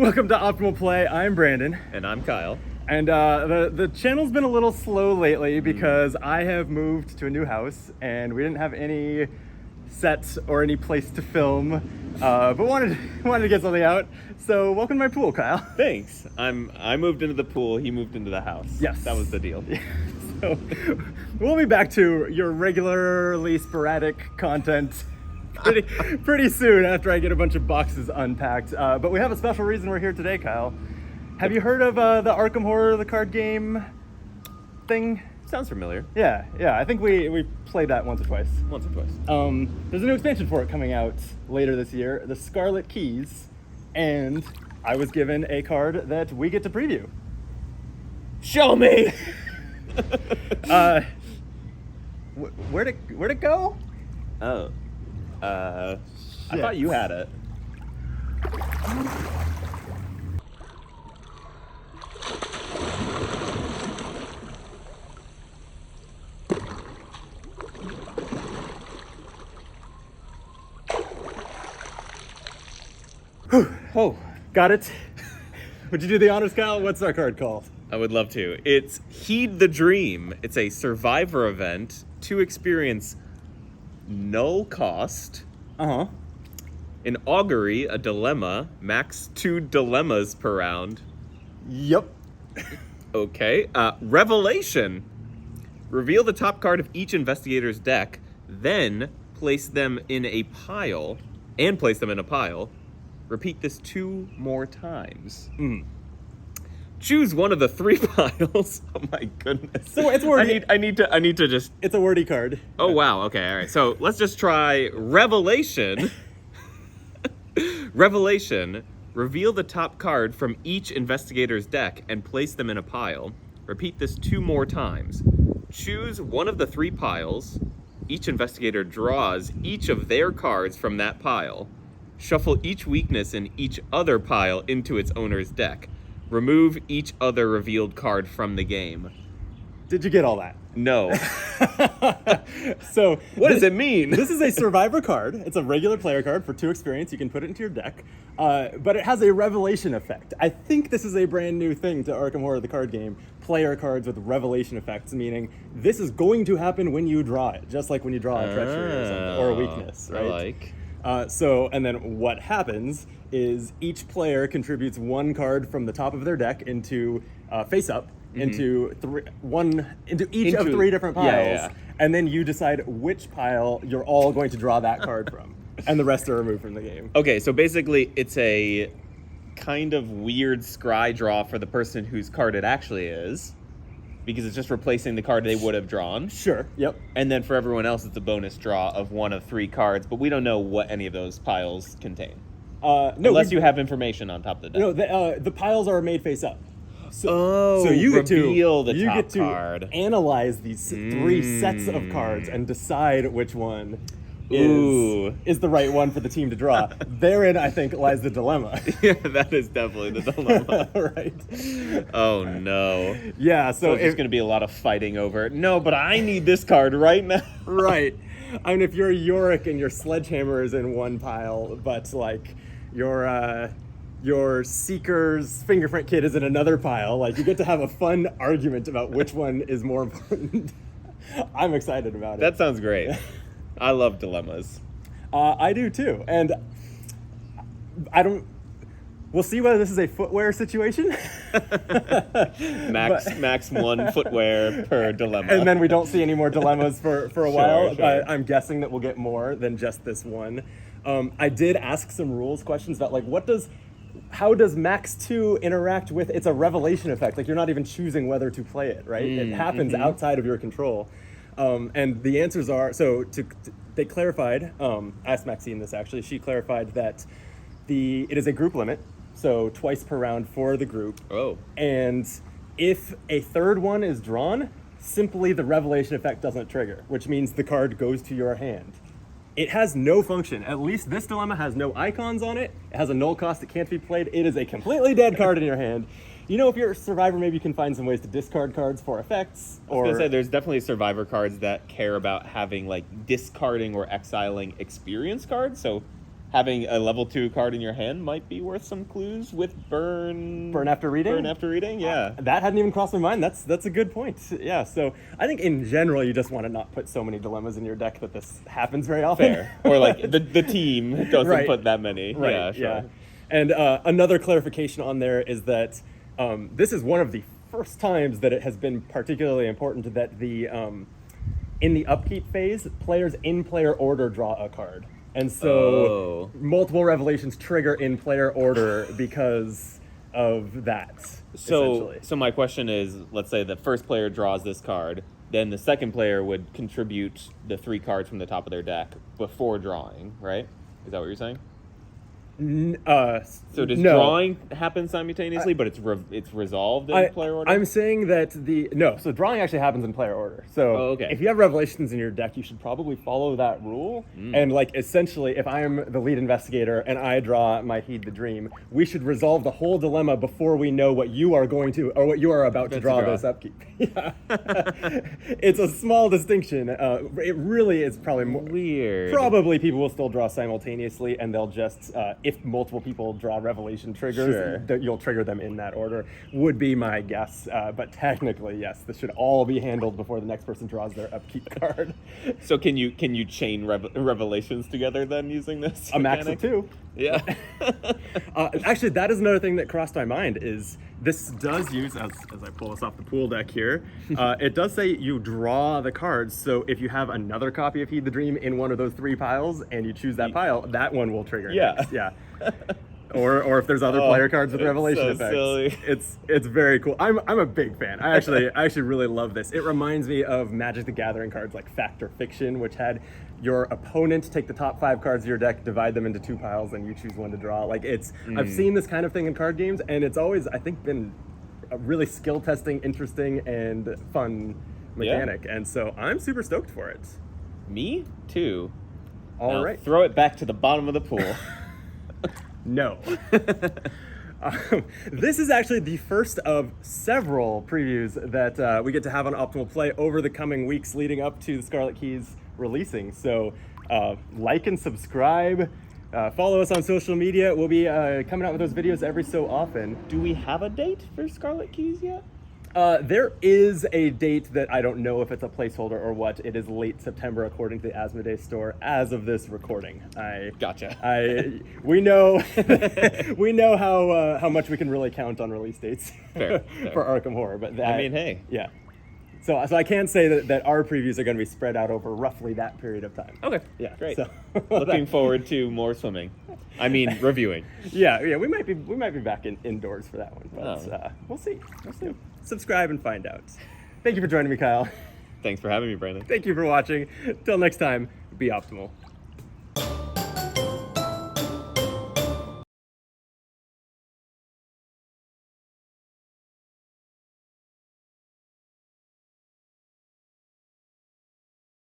Welcome to Optimal Play. I'm Brandon. And I'm Kyle. And the channel's been a little slow lately because I have moved to a new house and we didn't have any sets or any place to film, but wanted to get something out. So welcome to my pool, Kyle. Thanks. I moved into the pool, he moved into the house. Yes. That was the deal. So we'll be back to your regularly sporadic content pretty soon after I get a bunch of boxes unpacked. But we have a special reason we're here today, Kyle. Have you heard of the Arkham Horror, the card game thing? Sounds familiar. Yeah. I think we played that once or twice. There's a new expansion for it coming out later this year, the Scarlet Keys, and I was given a card that we get to preview. Show me! Where'd it go? Oh. I thought you had it. Oh, got it. Would you do the honors, Kyle? What's our card called? I would love to. It's Heed the Dream. It's a survivor event to experience no cost. An augury, a dilemma, max 2 dilemmas per round. Yep. Okay. Revelation. Reveal the top card of each investigator's deck, then place them in a pile. Repeat this 2 more times. Choose one of the 3 piles. Oh my goodness. So it's wordy. I need to just. It's a wordy card. Oh wow. Okay. All right. So let's just try Revelation. Revelation. Reveal the top card from each investigator's deck and place them in a pile. Repeat this 2 more times. Choose one of the 3 piles. Each investigator draws each of their cards from that pile. Shuffle each weakness in each other pile into its owner's deck. Remove each other revealed card from the game. Did you get all that? No. So what does it mean? This is a survivor card. It's a regular player card for 2 experience. You can put it into your deck, but it has a revelation effect. I think this is a brand new thing to Arkham Horror, the card game. Player cards with revelation effects, meaning this is going to happen when you draw it, just like when you draw a treachery or something, or a weakness, right? I like. And then what happens is each player contributes 1 card from the top of their deck into face up into each of 3 different piles, and then you decide which pile you're all going to draw that card from, and the rest are removed from the game. Okay, so basically it's a kind of weird scry draw for the person whose card it actually is, because it's just replacing the card they would have drawn. Sure. Yep. And then for everyone else, it's a bonus draw of 1 of 3 cards, but we don't know what any of those piles contain. No, unless you have information on top of the deck. No, the piles are made face up. So you get reveal to the top card. Analyze these 3 sets of cards and decide which one is the right one for the team to draw. Therein, I think, lies the dilemma. Yeah, that is definitely the dilemma. Right. Oh, no. Yeah, so there's going to be a lot of fighting over it. No, but I need this card right now. Right. I mean, if you're Yorick and your Sledgehammer is in one pile, but, like, your Seeker's Fingerprint Kit is in another pile, like, you get to have a fun argument about which one is more important. I'm excited about it. That sounds great. I love dilemmas. I do too, and we'll see whether this is a footwear situation. Max 1 footwear per dilemma. And then we don't see any more dilemmas for a while. Sure. I'm guessing that we'll get more than just this one. I did ask some rules questions about, like, how does Max 2 interact with, it's a revelation effect, like you're not even choosing whether to play it, right? It happens outside of your control. And the answers are, they clarified, I asked Maxine this actually, she clarified that it is a group limit, so twice per round for the group. Oh. And if a 3rd one is drawn, simply the revelation effect doesn't trigger, which means the card goes to your hand. It has no function. At least this dilemma has no icons on it. It has a null cost. It can't be played. It is a completely dead card in your hand. You know, if you're a survivor, maybe you can find some ways to discard cards for effects. I was gonna say, there's definitely survivor cards that care about having, like, discarding or exiling experience cards. So having a level 2 card in your hand might be worth some clues with burn. Burn after reading? Burn after reading, yeah. That hadn't even crossed my mind. That's a good point. Yeah, so I think in general you just want to not put so many dilemmas in your deck that this happens very often. Fair. Or like the team doesn't Right. put that many. Right, Yeah, sure. yeah. And another clarification on there is that this is one of the first times that it has been particularly important that the in the upkeep phase, players in player order draw a card. And so multiple revelations trigger in player order because of that. So my question is, let's say the first player draws this card, then the second player would contribute the 3 cards from the top of their deck before drawing, right? Is that what you're saying? So does drawing happen simultaneously, but it's resolved in player order? I'm saying that so drawing actually happens in player order. So if you have revelations in your deck, you should probably follow that rule. And like essentially, if I am the lead investigator and I draw my Heed the Dream, we should resolve the whole dilemma before we know what you are going to or what you are about to draw this upkeep. Yeah. It's a small distinction. It really is probably weird. Probably people will still draw simultaneously, and they'll just if multiple people draw revelation triggers, you'll trigger them in that order, would be my guess. But technically, yes, this should all be handled before the next person draws their upkeep card. So can you chain revelations together then using this? A max of 2. Yeah. Actually, that is another thing that crossed my mind is this does use, as I pull this off the pool deck here, it does say you draw the cards. So if you have another copy of Heed the Dream in one of those 3 piles and you choose that pile, that one will trigger. Yeah. Next. Yeah. Or if there's other player cards with revelation so effects. Silly. It's very cool. I'm a big fan. I actually really love this. It reminds me of Magic the Gathering cards like Fact or Fiction, which had your opponent take the top 5 cards of your deck, divide them into 2 piles, and you choose one to draw. Like I've seen this kind of thing in card games, and it's always, I think, been a really skill testing, interesting, and fun mechanic. And so I'm super stoked for it. Me too. All right. Throw it back to the bottom of the pool. No. This is actually the first of several previews that we get to have on Optimal Play over the coming weeks leading up to the Scarlet Keys releasing. So like and subscribe. Follow us on social media. We'll be coming out with those videos every so often. Do we have a date for Scarlet Keys yet? There is a date that I don't know if it's a placeholder or what. It is late September according to the Asmodee store as of this recording. Gotcha. We know we know how much we can really count on release dates Fair. for Arkham Horror, but that, I mean, hey. Yeah. So I can say that our previews are going to be spread out over roughly that period of time. Okay. Yeah. Great. So, Looking forward to more swimming. I mean, reviewing. Yeah. We might be back indoors for that one, but we'll see. Subscribe and find out. Thank you for joining me, Kyle. Thanks for having me, Brandon. Thank you for watching. Till next time, be optimal.